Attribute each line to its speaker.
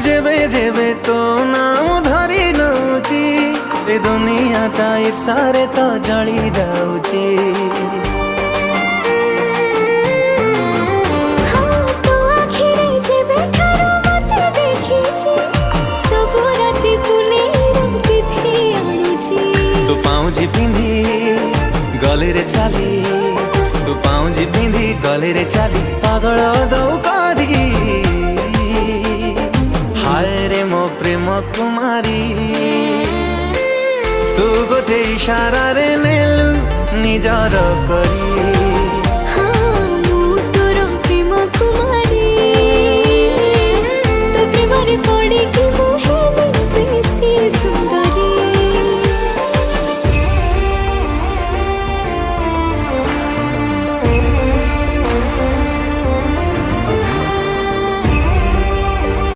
Speaker 1: जेबे जेबे तो नाम धरी नौची ए दुनियाटा ईर्षारे तो जली जाऊची। तू पाउजी पिंधी गले रे चाली, तू पाउजी पिंधी गले रे चाली पागल दौ करी। हाय रे मो प्रेम कुमारी, तू गोटे इशारा रे नेलु निजर करी।